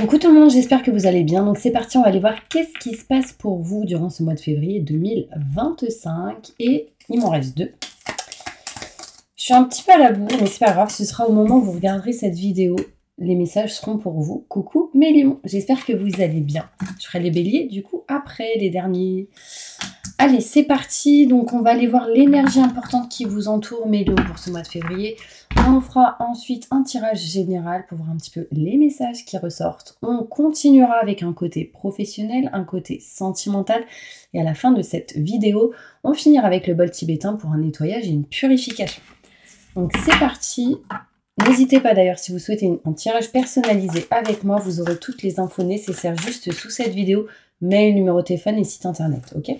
Coucou tout le monde, j'espère que vous allez bien. Donc c'est parti, on va aller voir qu'est-ce qui se passe pour vous durant ce mois de février 2025. Et il m'en reste deux. Je suis un petit peu à la bourre, mais c'est pas grave, ce sera au moment où vous regarderez cette vidéo. Les messages seront pour vous. Coucou mes lions, j'espère que vous allez bien. Je ferai les béliers du coup après les derniers. Allez, c'est parti. Donc on va aller voir l'énergie importante qui vous entoure mes lions pour ce mois de février. On fera ensuite un tirage général pour voir un petit peu les messages qui ressortent. On continuera avec un côté professionnel, un côté sentimental. Et à la fin de cette vidéo, on finira avec le bol tibétain pour un nettoyage et une purification. Donc c'est parti. N'hésitez pas d'ailleurs, si vous souhaitez un tirage personnalisé avec moi, vous aurez toutes les infos nécessaires juste sous cette vidéo, mail, numéro de téléphone et site internet, ok?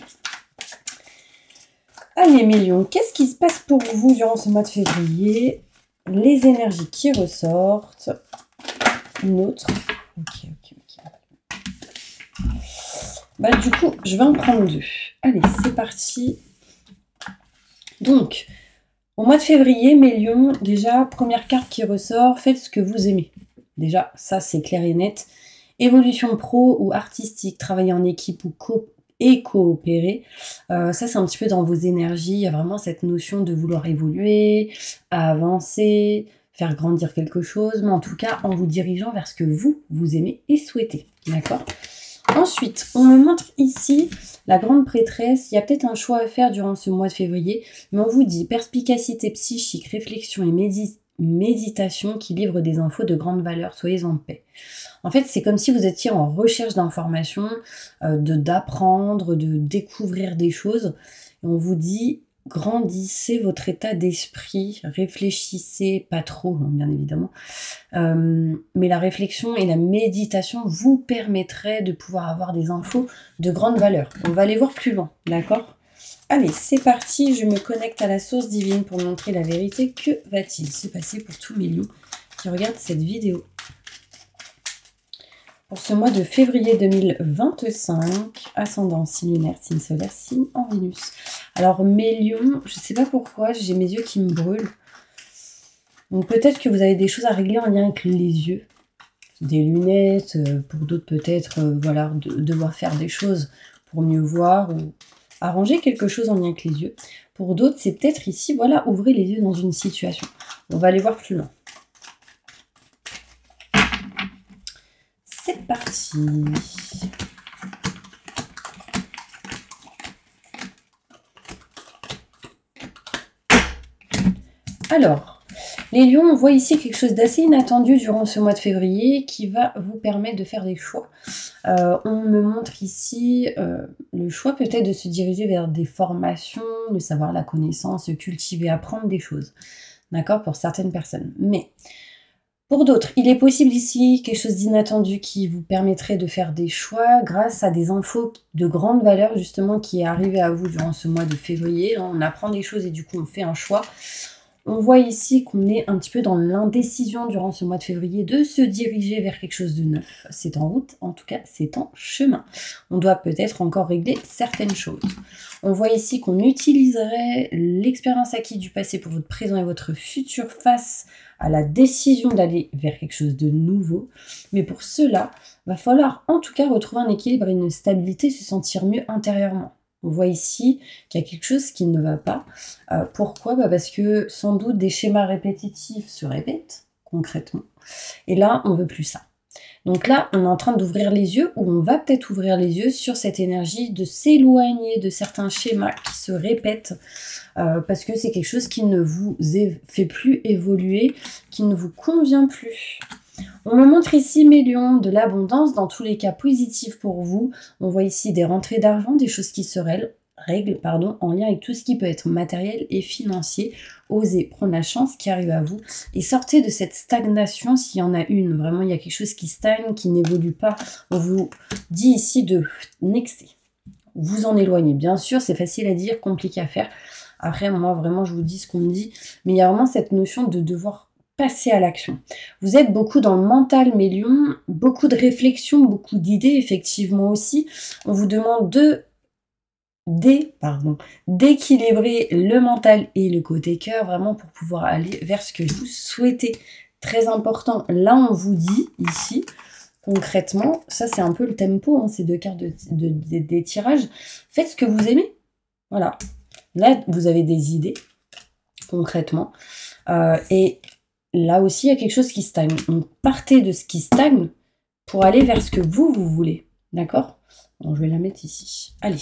Allez mes lions, qu'est-ce qui se passe pour vous durant ce mois de février? Les énergies qui ressortent. Une autre. Ok. Bah du coup, je vais en prendre deux. Allez, c'est parti. Donc, au mois de février, mes lions, déjà, première carte qui ressort, faites ce que vous aimez. Déjà, ça c'est clair et net. Évolution pro ou artistique, travailler en équipe ou coopérer. Ça c'est un petit peu dans vos énergies. Il y a vraiment cette notion de vouloir évoluer, avancer, faire grandir quelque chose, mais en tout cas en vous dirigeant vers ce que vous aimez et souhaitez. D'accord ? Ensuite, on me montre ici la grande prêtresse. Il y a peut-être un choix à faire durant ce mois de février, mais on vous dit perspicacité psychique, réflexion et méditation qui livrent des infos de grande valeur. Soyez en paix. En fait, c'est comme si vous étiez en recherche d'informations, d'apprendre, de découvrir des choses. Et on vous dit, grandissez votre état d'esprit, réfléchissez, pas trop, hein, bien évidemment. Mais la réflexion et la méditation vous permettraient de pouvoir avoir des infos de grande valeur. On va aller voir plus loin, d'accord ? Allez, c'est parti, je me connecte à la source divine pour montrer la vérité. Que va-t-il se passer pour tous mes lions qui regardent cette vidéo ? Pour ce mois de février 2025, ascendant signe lunaire, signe solaire, signe en Vénus. Alors mes lions, je ne sais pas pourquoi, j'ai mes yeux qui me brûlent. Donc peut-être que vous avez des choses à régler en lien avec les yeux. Des lunettes, pour d'autres peut-être, voilà, devoir faire des choses pour mieux voir ou arranger quelque chose en lien avec les yeux. Pour d'autres, c'est peut-être ici, voilà, ouvrez les yeux dans une situation. On va aller voir plus loin. C'est parti. Alors, les lions, on voit ici quelque chose d'assez inattendu durant ce mois de février qui va vous permettre de faire des choix. On me montre ici le choix peut-être de se diriger vers des formations, le savoir, la connaissance, cultiver, apprendre des choses. D'accord, pour certaines personnes. Mais pour d'autres, il est possible ici quelque chose d'inattendu qui vous permettrait de faire des choix grâce à des infos de grande valeur justement qui est arrivé à vous durant ce mois de février. On apprend des choses et du coup on fait un choix. On voit ici qu'on est un petit peu dans l'indécision durant ce mois de février de se diriger vers quelque chose de neuf. C'est en route, en tout cas c'est en chemin. On doit peut-être encore régler certaines choses. On voit ici qu'on utiliserait l'expérience acquise du passé pour votre présent et votre futur face à la décision d'aller vers quelque chose de nouveau. Mais pour cela, il va falloir en tout cas retrouver un équilibre et une stabilité, se sentir mieux intérieurement. On voit ici qu'il y a quelque chose qui ne va pas. Pourquoi ? Parce que sans doute des schémas répétitifs se répètent concrètement. Et là, on ne veut plus ça. Donc là, on est en train d'ouvrir les yeux, ou on va peut-être ouvrir les yeux sur cette énergie de s'éloigner de certains schémas qui se répètent, parce que c'est quelque chose qui ne vous fait plus évoluer, qui ne vous convient plus. On me montre ici, mes lions, de l'abondance, dans tous les cas positifs pour vous. On voit ici des rentrées d'argent, des choses qui se règlent en lien avec tout ce qui peut être matériel et financier. Osez prendre la chance qui arrive à vous et sortez de cette stagnation s'il y en a une. Vraiment, il y a quelque chose qui stagne, qui n'évolue pas. On vous dit ici de nexter. Vous en éloignez. Bien sûr, c'est facile à dire, compliqué à faire. Après, moi, vraiment, je vous dis ce qu'on me dit. Mais il y a vraiment cette notion de devoir passer à l'action. Vous êtes beaucoup dans le mental, mes lions, beaucoup de réflexion, beaucoup d'idées, effectivement aussi. On vous demande d'équilibrer le mental et le côté cœur, vraiment pour pouvoir aller vers ce que vous souhaitez. Très important, là on vous dit ici concrètement, ça c'est un peu le tempo, hein, ces deux cartes des tirages. Faites ce que vous aimez. Voilà. Là, vous avez des idées, concrètement. Et là aussi, il y a quelque chose qui stagne. Donc, partez de ce qui stagne pour aller vers ce que vous voulez. D'accord? Bon, je vais la mettre ici. Allez,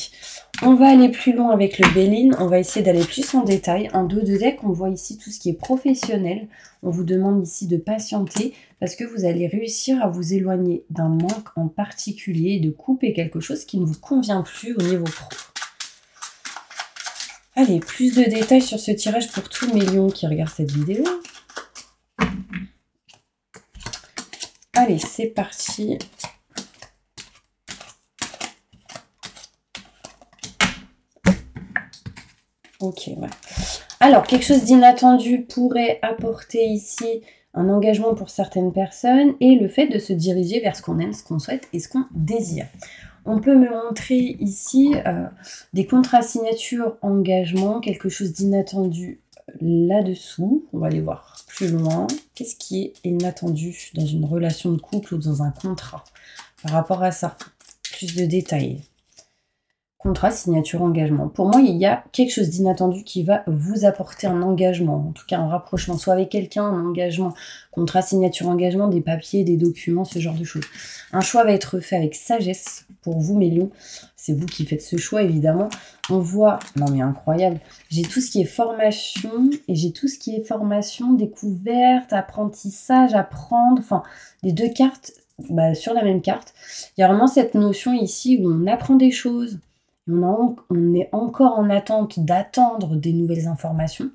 on va aller plus loin avec le Béline. On va essayer d'aller plus en détail. En dos de deck, on voit ici tout ce qui est professionnel. On vous demande ici de patienter parce que vous allez réussir à vous éloigner d'un manque en particulier, de couper quelque chose qui ne vous convient plus au niveau pro. Allez, plus de détails sur ce tirage pour tous mes lions qui regardent cette vidéo. Allez, c'est parti. Ok, ouais. Alors, quelque chose d'inattendu pourrait apporter ici un engagement pour certaines personnes et le fait de se diriger vers ce qu'on aime, ce qu'on souhaite et ce qu'on désire. On peut me montrer ici des contrats signature, engagement, quelque chose d'inattendu là-dessous. On va aller voir plus loin. Qu'est-ce qui est inattendu dans une relation de couple ou dans un contrat par rapport à ça? Plus de détails. Contrat, signature, engagement. Pour moi, il y a quelque chose d'inattendu qui va vous apporter un engagement, en tout cas un rapprochement, soit avec quelqu'un, un engagement, contrat, signature, engagement, des papiers, des documents, ce genre de choses. Un choix va être fait avec sagesse pour vous, mes lions. C'est vous qui faites ce choix, évidemment. On voit, non mais incroyable, j'ai tout ce qui est formation et j'ai tout ce qui est formation, découverte, apprentissage, apprendre, enfin, les deux cartes sur la même carte. Il y a vraiment cette notion ici où on apprend des choses. On est encore en attente d'attendre des nouvelles informations.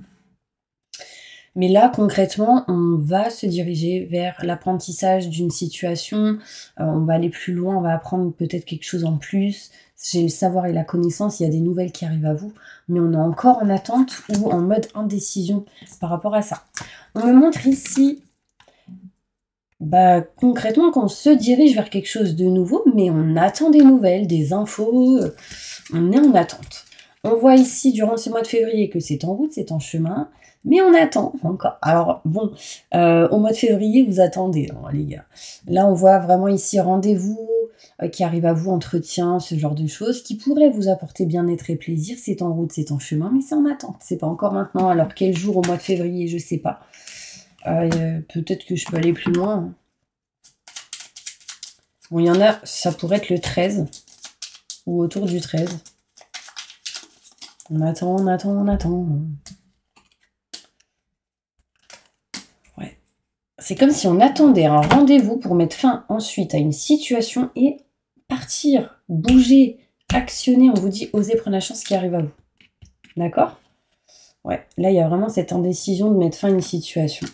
Mais là, concrètement, on va se diriger vers l'apprentissage d'une situation. On va aller plus loin, on va apprendre peut-être quelque chose en plus. J'ai le savoir et la connaissance, il y a des nouvelles qui arrivent à vous. Mais on est encore en attente ou en mode indécision par rapport à ça. On me montre ici concrètement qu'on se dirige vers quelque chose de nouveau, mais on attend des nouvelles, des infos, on est en attente. On voit ici, durant ce mois de février, que c'est en route, c'est en chemin, mais on attend encore. Alors, bon, au mois de février, vous attendez, hein, les gars. Là, on voit vraiment ici rendez-vous qui arrive à vous, entretien, ce genre de choses, qui pourrait vous apporter bien-être et plaisir. C'est en route, c'est en chemin, mais c'est en attente. C'est pas encore maintenant. Alors, quel jour au mois de février, je sais pas. Peut-être que je peux aller plus loin. Bon, il y en a, ça pourrait être le 13 ou autour du 13. On attend, on attend, on attend. Ouais. C'est comme si on attendait un rendez-vous pour mettre fin ensuite à une situation et partir, bouger, actionner. On vous dit, osez prendre la chance qui arrive à vous. D'accord? Ouais, là, il y a vraiment cette indécision de mettre fin à une situation.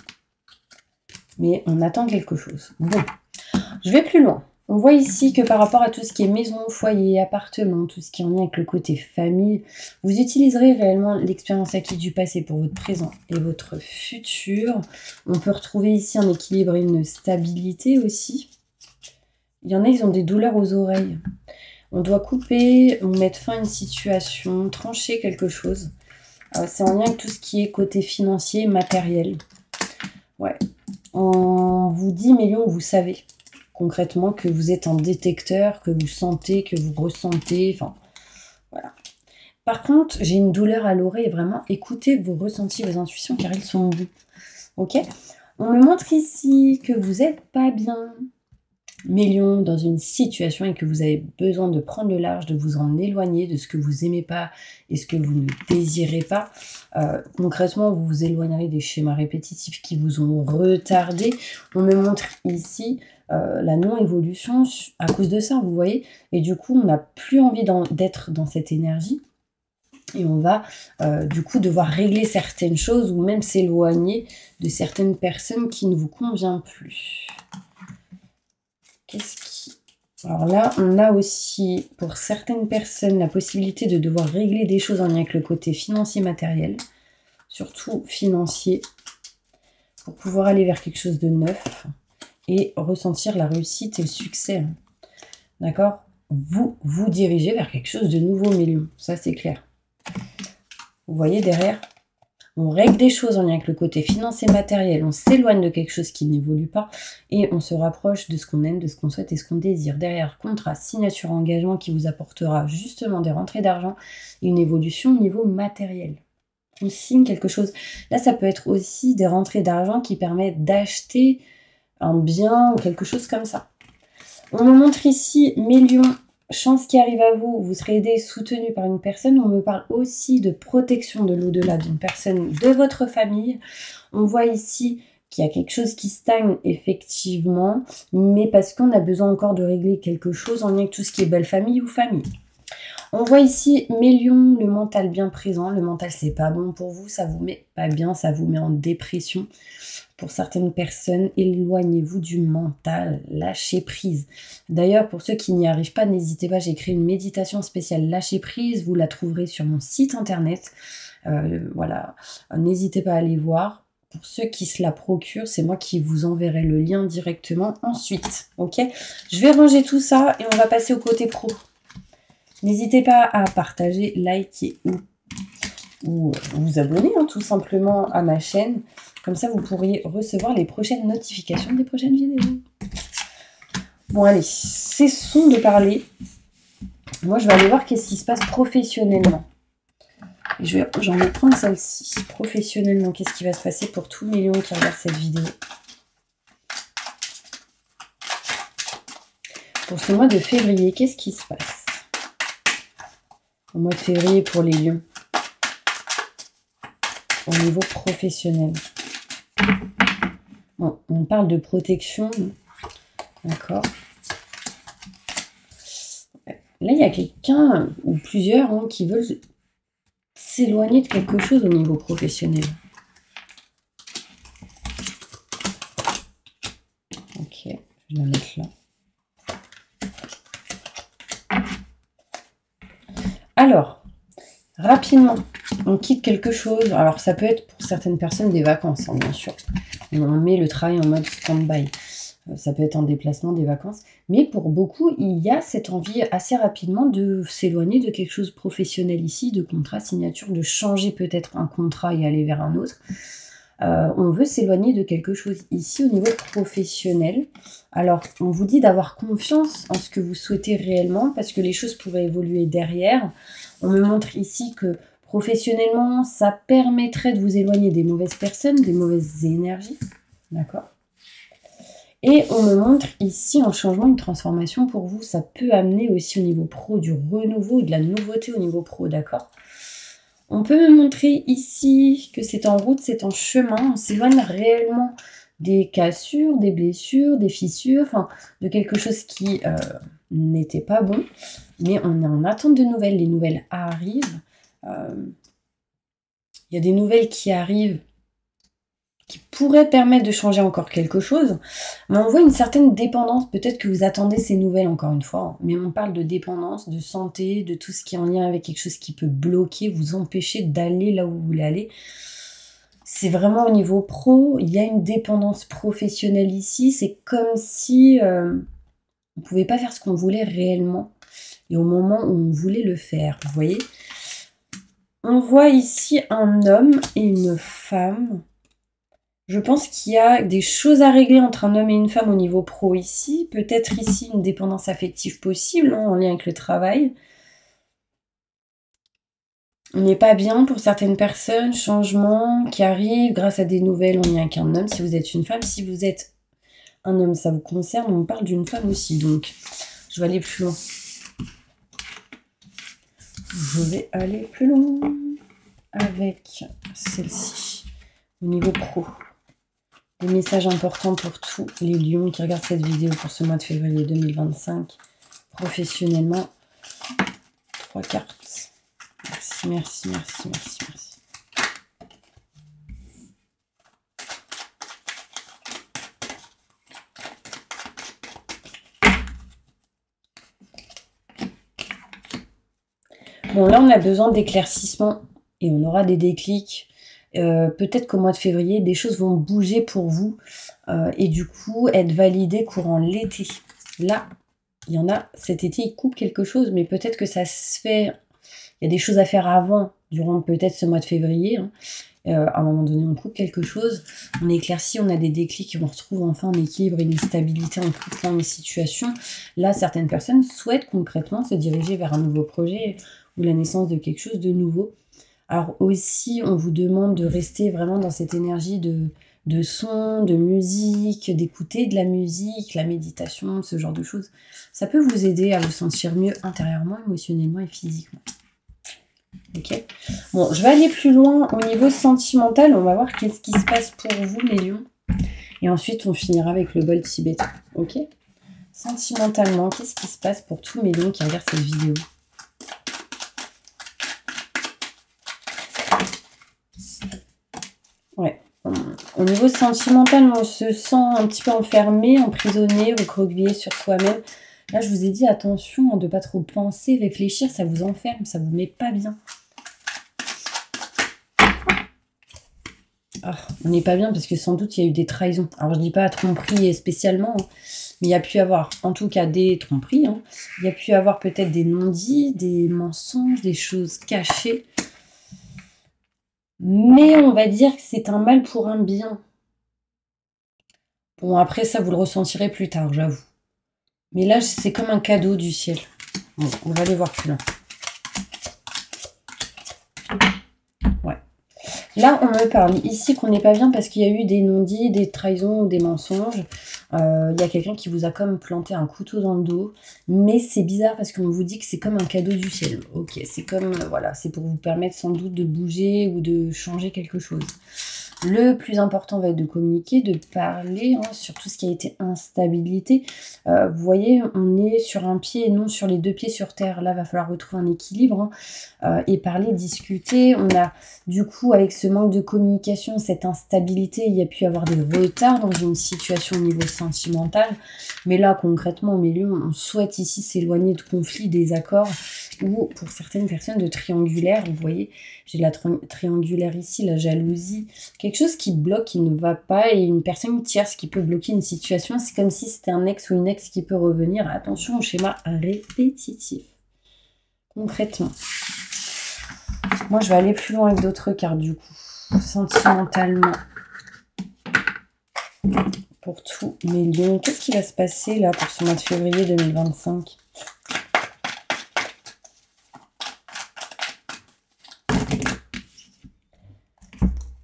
Mais on attend quelque chose. Bon, je vais plus loin. On voit ici que par rapport à tout ce qui est maison, foyer, appartement, tout ce qui est en lien avec le côté famille, vous utiliserez réellement l'expérience acquise du passé pour votre présent et votre futur. On peut retrouver ici un équilibre et une stabilité aussi. Il y en a, ils ont des douleurs aux oreilles. On doit couper, mettre fin à une situation, trancher quelque chose. C'est en lien avec tout ce qui est côté financier, matériel. Ouais. On vous dit, mes lions, vous savez concrètement que vous êtes un détecteur, que vous sentez, que vous ressentez, enfin, voilà. Par contre, j'ai une douleur à l'oreille et vraiment, écoutez vos ressentis, vos intuitions, car ils sont bons. Ok? On me montre ici que vous n'êtes pas bien, mes lions, dans une situation et que vous avez besoin de prendre le large, de vous en éloigner de ce que vous n'aimez pas et ce que vous ne désirez pas. Concrètement, vous vous éloignerez des schémas répétitifs qui vous ont retardé. On me montre ici la non-évolution à cause de ça, vous voyez. Et du coup, on n'a plus envie d'être dans cette énergie. Et on va du coup devoir régler certaines choses ou même s'éloigner de certaines personnes qui ne vous conviennent plus. Alors là, on a aussi, pour certaines personnes, la possibilité de devoir régler des choses en lien avec le côté financier matériel, surtout financier, pour pouvoir aller vers quelque chose de neuf et ressentir la réussite et le succès. D'accord? Vous dirigez vers quelque chose de nouveau, mes lions. Ça, c'est clair. Vous voyez derrière, On règle des choses en lien avec le côté financier matériel, on s'éloigne de quelque chose qui n'évolue pas et on se rapproche de ce qu'on aime, de ce qu'on souhaite et ce qu'on désire. Derrière, contrat, signature, engagement qui vous apportera justement des rentrées d'argent et une évolution au niveau matériel. On signe quelque chose. Là, ça peut être aussi des rentrées d'argent qui permettent d'acheter un bien ou quelque chose comme ça. On me montre ici mes lions. Chance qui arrive à vous, vous serez aidé, soutenu par une personne. On me parle aussi de protection de l'au-delà d'une personne de votre famille. On voit ici qu'il y a quelque chose qui stagne effectivement, mais parce qu'on a besoin encore de régler quelque chose en lien avec tout ce qui est belle famille ou famille. On voit ici mes lions, le mental bien présent. Le mental, c'est pas bon pour vous, ça vous met pas bien, ça vous met en dépression. Pour certaines personnes, éloignez-vous du mental, lâchez prise. D'ailleurs, pour ceux qui n'y arrivent pas, n'hésitez pas, j'ai créé une méditation spéciale lâcher prise, vous la trouverez sur mon site internet. Voilà, n'hésitez pas à aller voir. Pour ceux qui se la procurent, c'est moi qui vous enverrai le lien directement ensuite. Ok, je vais ranger tout ça et on va passer au côté pro. N'hésitez pas à partager, liker ou vous abonner tout simplement à ma chaîne. Comme ça, vous pourriez recevoir les prochaines notifications des prochaines vidéos. Bon, allez, cessons de parler. Moi, je vais aller voir qu'est-ce qui se passe professionnellement. J'en vais prendre celle-ci. Professionnellement, qu'est-ce qui va se passer pour tous les lions qui regardent cette vidéo? Pour ce mois de février, qu'est-ce qui se passe? Au mois de février pour les lions. Au niveau professionnel. Bon, on parle de protection. D'accord. Là, il y a quelqu'un ou plusieurs qui veulent s'éloigner de quelque chose au niveau professionnel. Ok, je vais la mettre là. Alors, rapidement, on quitte quelque chose. Alors, ça peut être pour certaines personnes des vacances, bien sûr. On met le travail en mode stand-by. Ça peut être un déplacement, des vacances. Mais pour beaucoup, il y a cette envie assez rapidement de s'éloigner de quelque chose de professionnel ici, de contrat, signature, de changer peut-être un contrat et aller vers un autre. On veut s'éloigner de quelque chose ici au niveau professionnel. Alors, on vous dit d'avoir confiance en ce que vous souhaitez réellement parce que les choses pourraient évoluer derrière. On me montre ici que professionnellement, ça permettrait de vous éloigner des mauvaises personnes, des mauvaises énergies. D'accord ? Et on me montre ici un changement, une transformation pour vous. Ça peut amener aussi au niveau pro du renouveau, de la nouveauté au niveau pro, d'accord ? On peut me montrer ici que c'est en route, c'est en chemin. On s'éloigne réellement des cassures, des blessures, des fissures, enfin de quelque chose qui n'était pas bon. Mais on est en attente de nouvelles. Les nouvelles arrivent. Il y a des nouvelles qui arrivent qui pourraient permettre de changer encore quelque chose. Mais on voit une certaine dépendance. Peut-être que vous attendez ces nouvelles encore une fois. Mais on parle de dépendance, de santé, de tout ce qui est en lien avec quelque chose qui peut bloquer, vous empêcher d'aller là où vous voulez aller. C'est vraiment au niveau pro. Il y a une dépendance professionnelle ici. C'est comme si on ne pouvait pas faire ce qu'on voulait réellement. Et au moment où on voulait le faire, vous voyez. On voit ici un homme et une femme. Je pense qu'il y a des choses à régler entre un homme et une femme au niveau pro ici. Peut-être ici une dépendance affective possible en lien avec le travail. On n'est pas bien pour certaines personnes. Changement qui arrive grâce à des nouvelles en lien avec un homme. Si vous êtes une femme, si vous êtes un homme, ça vous concerne. On parle d'une femme aussi. Donc, je vais aller plus loin. Je vais aller plus loin avec celle-ci au niveau pro. Des messages importants pour tous les lions qui regardent cette vidéo pour ce mois de février 2025. Professionnellement, 3 cartes. Merci, merci, merci, merci, merci. Bon, là, on a besoin d'éclaircissement et on aura des déclics. Peut-être qu'au mois de février, des choses vont bouger pour vous et du coup être validées courant l'été. Là, il y en a, cet été, il coupe quelque chose, mais peut-être que ça se fait, il y a des choses à faire avant, durant peut-être ce mois de février. À un moment donné, on coupe quelque chose, on éclaircit, on a des déclics, on retrouve enfin un équilibre et une stabilité en quittant une situation. Là, certaines personnes souhaitent concrètement se diriger vers un nouveau projet ou la naissance de quelque chose de nouveau. Alors aussi, on vous demande de rester vraiment dans cette énergie de son, de musique, d'écouter de la musique, la méditation, ce genre de choses. Ça peut vous aider à vous sentir mieux intérieurement, émotionnellement et physiquement. Ok. Bon, je vais aller plus loin au niveau sentimental. On va voir qu'est-ce qui se passe pour vous, les lions. Et ensuite, on finira avec le bol tibétain. Ok. Sentimentalement, qu'est-ce qui se passe pour tous mes lions qui regardent cette vidéo? Ouais. Au niveau sentimental, on se sent un petit peu enfermé, emprisonné, recroquevillé sur soi-même. Là, je vous ai dit, attention de ne pas trop penser, réfléchir, ça vous enferme, ça vous met pas bien. Oh, on n'est pas bien parce que sans doute, il y a eu des trahisons. Alors, je ne dis pas tromperie spécialement, hein, mais il y a pu y avoir, en tout cas, des tromperies. Hein. Il y a pu y avoir peut-être des non-dits, des mensonges, des choses cachées. Mais on va dire que c'est un mal pour un bien. Bon, après, ça, vous le ressentirez plus tard, j'avoue. Mais là, c'est comme un cadeau du ciel. Bon, on va aller voir plus loin. Ouais. Là, on me parle ici qu'on n'est pas bien parce qu'il y a eu des non-dits, des trahisons ou des mensonges. Il y a quelqu'un qui vous a comme planté un couteau dans le dos. Mais c'est bizarre parce qu'on vous dit que c'est comme un cadeau du ciel. Ok, c'est comme, voilà, c'est pour vous permettre sans doute de bouger ou de changer quelque chose. Le plus important va être de communiquer, de parler sur tout ce qui a été instabilité. Vous voyez, on est sur un pied et non sur les deux pieds sur terre. Là, il va falloir retrouver un équilibre et parler, discuter. On a du coup, avec ce manque de communication, cette instabilité, il y a pu y avoir des retards dans une situation au niveau sentimental. Mais là, concrètement, au milieu, on souhaite ici s'éloigner de conflits, des accords ou pour certaines personnes de triangulaire. Vous voyez, j'ai la triangulaire ici, la jalousie. Quelque chose qui bloque, qui ne va pas, et une personne tierce qui peut bloquer une situation. C'est comme si c'était un ex ou une ex qui peut revenir. Attention au schéma répétitif. Concrètement. Moi, je vais aller plus loin avec d'autres cartes, du coup. Sentimentalement. Pour tous mes lions. Qu'est-ce qui va se passer, là, pour ce mois de février 2025 ?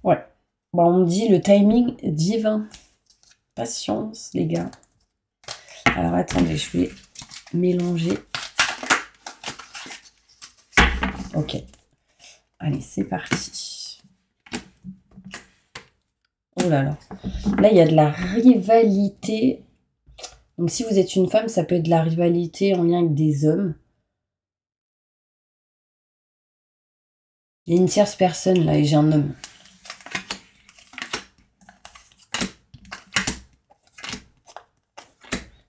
Ouais. Bon, on me dit le timing divin. Patience, les gars. Alors, attendez, je vais mélanger. Ok. Allez, c'est parti. Oh là là. Là, il y a de la rivalité. Donc, si vous êtes une femme, ça peut être de la rivalité en lien avec des hommes. Il y a une tierce personne, là, et j'ai un homme.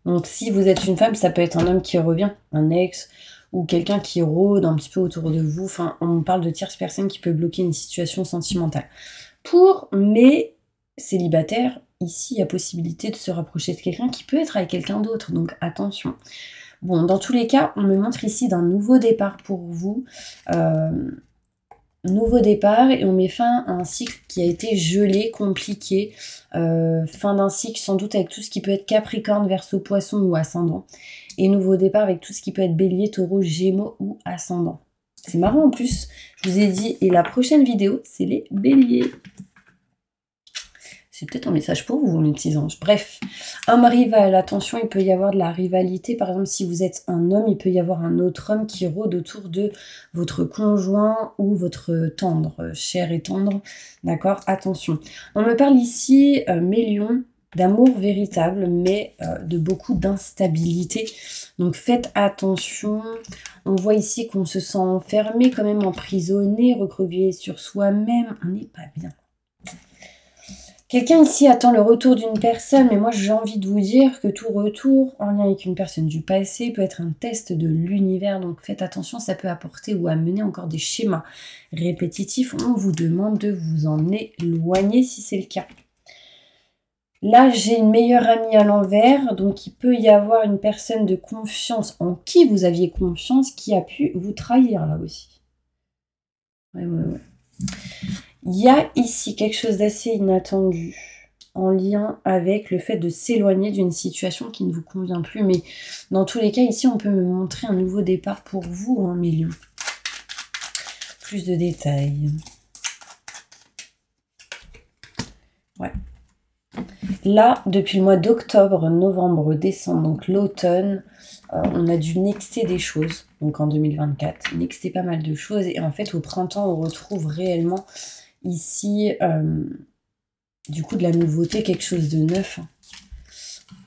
Donc, si vous êtes une femme, ça peut être un homme qui revient, un ex, ou quelqu'un qui rôde un petit peu autour de vous. Enfin, on parle de tierce personne qui peut bloquer une situation sentimentale. Pour mes célibataires, ici, il y a possibilité de se rapprocher de quelqu'un qui peut être avec quelqu'un d'autre. Donc, attention. Bon, dans tous les cas, on me montre ici d'un nouveau départ pour vous. Nouveau départ, et on met fin à un cycle qui a été gelé, compliqué. Fin d'un cycle sans doute avec tout ce qui peut être Capricorne, Verseau, Poisson ou Ascendant. Et nouveau départ avec tout ce qui peut être Bélier, Taureau, Gémeaux ou Ascendant. C'est marrant en plus, je vous ai dit, et la prochaine vidéo, c'est les Béliers. C'est peut-être un message pour vous, mes petits anges. Bref, homme rival, attention, il peut y avoir de la rivalité. Par exemple, si vous êtes un homme, il peut y avoir un autre homme qui rôde autour de votre conjoint ou votre tendre, cher et tendre. D'accord? Attention. On me parle ici, mes lions, d'amour véritable, mais de beaucoup d'instabilité. Donc faites attention. On voit ici qu'on se sent enfermé, quand même emprisonné, recroquevillé sur soi-même. On n'est pas bien. Quelqu'un ici attend le retour d'une personne, mais moi j'ai envie de vous dire que tout retour en lien avec une personne du passé peut être un test de l'univers, donc faites attention, ça peut apporter ou amener encore des schémas répétitifs. On vous demande de vous en éloigner si c'est le cas. Là, j'ai une meilleure amie à l'envers, donc il peut y avoir une personne de confiance en qui vous aviez confiance qui a pu vous trahir là aussi. Ouais. Il y a ici quelque chose d'assez inattendu en lien avec le fait de s'éloigner d'une situation qui ne vous convient plus. Mais dans tous les cas, ici, on peut me montrer un nouveau départ pour vous, hein, mes lions. Plus de détails. Ouais. Là, depuis le mois d'octobre, novembre, décembre, donc l'automne, on a dû nexter des choses. Donc en 2024, nexter pas mal de choses. Et en fait, au printemps, on retrouve réellement ici, du coup, de la nouveauté, quelque chose de neuf. Hein,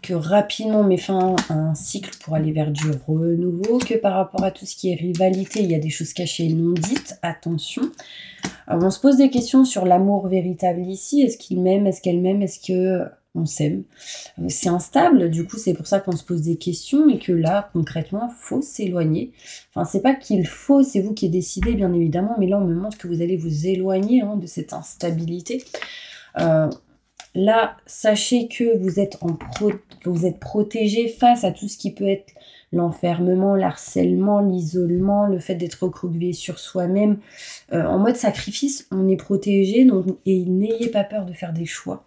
que rapidement on met fin à un cycle pour aller vers du renouveau, que par rapport à tout ce qui est rivalité, il y a des choses cachées et non dites. Attention. On se pose des questions sur l'amour véritable ici. Est-ce qu'il m'aime? Est-ce qu'elle m'aime? Est-ce que on s'aime? C'est instable, du coup c'est pour ça qu'on se pose des questions et que là concrètement faut s'éloigner. Enfin c'est pas qu'il faut, c'est vous qui décidez bien évidemment, mais là on me montre que vous allez vous éloigner de cette instabilité. Là sachez que vous êtes protégé face à tout ce qui peut être l'enfermement, l'harcèlement, l'isolement, le fait d'être recroquevillé sur soi-même. En mode sacrifice, on est protégé, donc, et n'ayez pas peur de faire des choix.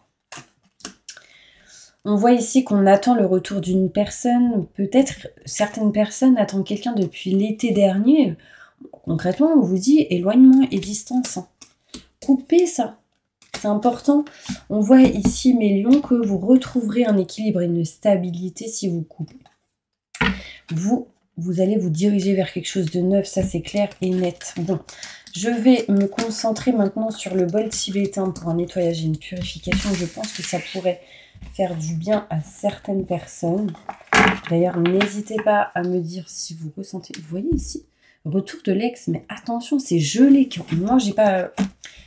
On voit ici qu'on attend le retour d'une personne. Peut-être certaines personnes attendent quelqu'un depuis l'été dernier. Concrètement, on vous dit éloignement et distance. Coupez ça. C'est important. On voit ici, mes lions, que vous retrouverez un équilibre et une stabilité si vous coupez. Vous allez vous diriger vers quelque chose de neuf, ça c'est clair et net. Bon, je vais me concentrer maintenant sur le bol tibétain pour un nettoyage et une purification. Je pense que ça pourrait faire du bien à certaines personnes. D'ailleurs, n'hésitez pas à me dire si vous ressentez... Vous voyez ici, retour de l'ex, mais attention, c'est gelé. Moi, j'ai pas...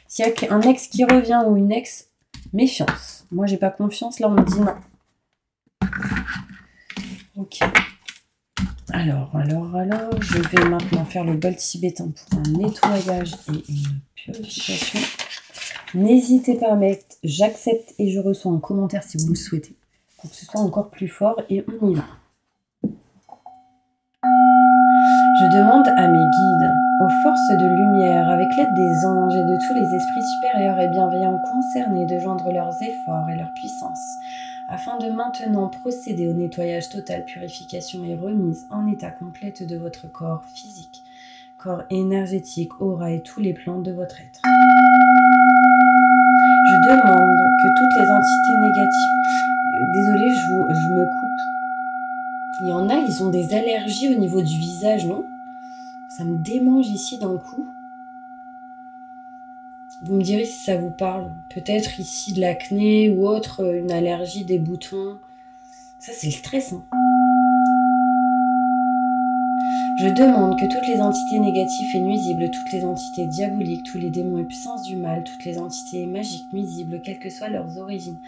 S'il y a un ex qui revient ou une ex, méfiance. Moi, j'ai pas confiance. Là, on me dit non. Ok. Alors, je vais maintenant faire le bol tibétain pour un nettoyage et une purification. N'hésitez pas à mettre « j'accepte et je reçois » en commentaire si vous le souhaitez, pour que ce soit encore plus fort et on y va. Je demande à mes guides, aux forces de lumière, avec l'aide des anges et de tous les esprits supérieurs et bienveillants concernés, de joindre leurs efforts et leur puissance, afin de maintenant procéder au nettoyage total, purification et remise en état complète de votre corps physique, corps énergétique, aura et tous les plans de votre être. Je demande que toutes les entités négatives... Désolée, je me coupe. Il y en a, ils ont des allergies au niveau du visage, non? Ça me démange ici d'un coup. Vous me direz si ça vous parle. Peut-être ici de l'acné ou autre, une allergie, des boutons. Ça, c'est le stress, hein. Je demande que toutes les entités négatives et nuisibles, toutes les entités diaboliques, tous les démons et puissances du mal, toutes les entités magiques nuisibles, quelles que soient leurs origines,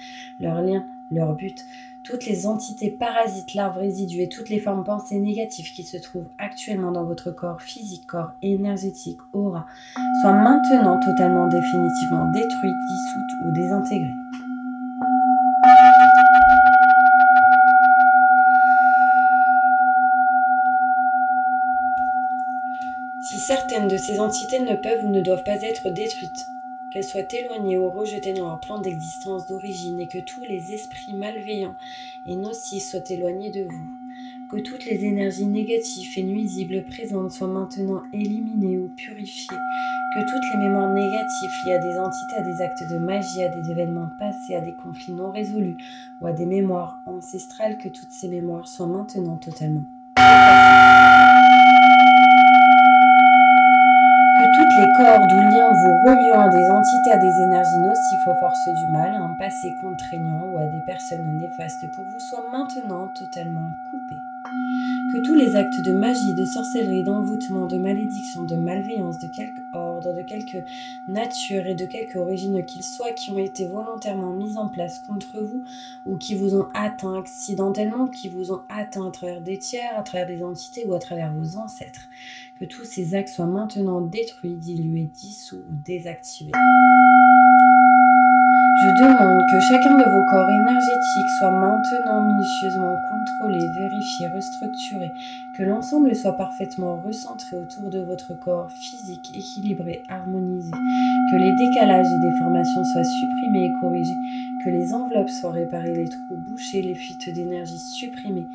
leurs liens, leur but, toutes les entités parasites, larves, résidus et toutes les formes pensées négatives qui se trouvent actuellement dans votre corps physique, corps énergétique, aura, soient maintenant totalement définitivement détruites, dissoutes ou désintégrées. Si certaines de ces entités ne peuvent ou ne doivent pas être détruites, qu'elles soient éloignées ou rejetées dans leur plan d'existence d'origine et que tous les esprits malveillants et nocifs soient éloignés de vous, que toutes les énergies négatives et nuisibles présentes soient maintenant éliminées ou purifiées, que toutes les mémoires négatives liées à des entités, à des actes de magie, à des événements passés, à des conflits non résolus ou à des mémoires ancestrales, que toutes ces mémoires soient maintenant totalement effacées. Les cordes ou liens vous reliant à des entités, à des énergies nocives aux forces du mal, à un passé contraignant ou à des personnes néfastes pour vous soient maintenant totalement coupés. Que tous les actes de magie, de sorcellerie, d'envoûtement, de malédiction, de malveillance, de quelque ordre, de quelque nature et de quelque origine qu'ils soient, qui ont été volontairement mis en place contre vous ou qui vous ont atteint accidentellement, qui vous ont atteint à travers des tiers, à travers des entités ou à travers vos ancêtres, que tous ces actes soient maintenant détruits, dilués, dissous ou désactivés. Je demande que chacun de vos corps énergétiques soit maintenant minutieusement contrôlé, vérifié, restructuré, que l'ensemble soit parfaitement recentré autour de votre corps physique, équilibré, harmonisé, que les décalages et déformations soient supprimés et corrigés, que les enveloppes soient réparées, les trous bouchés, les fuites d'énergie supprimées,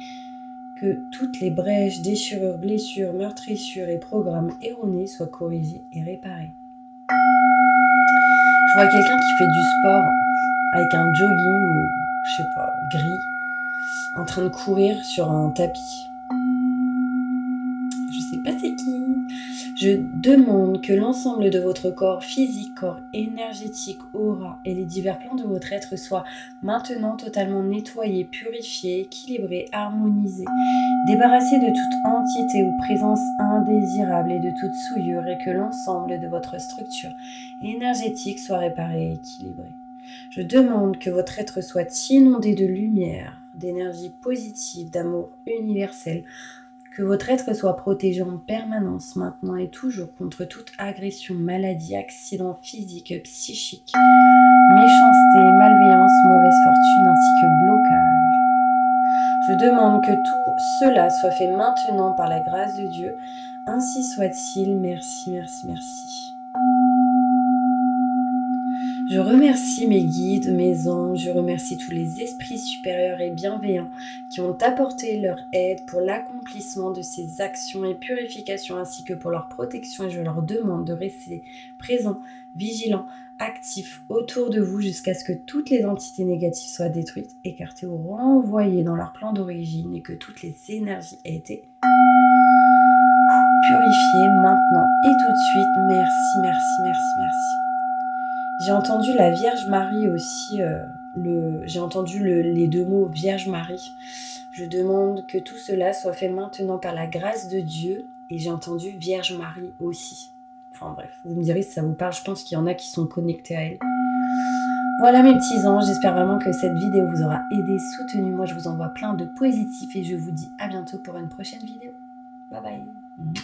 que toutes les brèches, déchirures, blessures, meurtrissures et programmes erronés soient corrigés et réparés. Je vois quelqu'un qui fait du sport avec un jogging ou, je sais pas, gris, en train de courir sur un tapis. Je sais pas c'est qui. Je demande que l'ensemble de votre corps physique, corps énergétique, aura et les divers plans de votre être soient maintenant totalement nettoyés, purifiés, équilibrés, harmonisés, débarrassés de toute entité ou présence indésirable et de toute souillure, et que l'ensemble de votre structure énergétique soit réparé et équilibré. Je demande que votre être soit inondé de lumière, d'énergie positive, d'amour universel, que votre être soit protégé en permanence, maintenant et toujours, contre toute agression, maladie, accident physique, psychique, méchanceté, malveillance, mauvaise fortune, ainsi que blocage. Je demande que tout cela soit fait maintenant par la grâce de Dieu. Ainsi soit-il. Merci, merci, merci. Je remercie mes guides, mes anges, je remercie tous les esprits supérieurs et bienveillants qui ont apporté leur aide pour l'accomplissement de ces actions et purifications ainsi que pour leur protection, et je leur demande de rester présents, vigilants, actifs autour de vous jusqu'à ce que toutes les entités négatives soient détruites, écartées ou renvoyées dans leur plan d'origine et que toutes les énergies aient été purifiées maintenant et tout de suite. Merci, merci, merci, merci. J'ai entendu la Vierge Marie aussi, j'ai entendu les deux mots Vierge Marie. Je demande que tout cela soit fait maintenant par la grâce de Dieu, et j'ai entendu Vierge Marie aussi. Enfin bref, vous me direz si ça vous parle, je pense qu'il y en a qui sont connectés à elle. Voilà mes petits anges, j'espère vraiment que cette vidéo vous aura aidé, soutenu. Moi je vous envoie plein de positifs et je vous dis à bientôt pour une prochaine vidéo. Bye bye.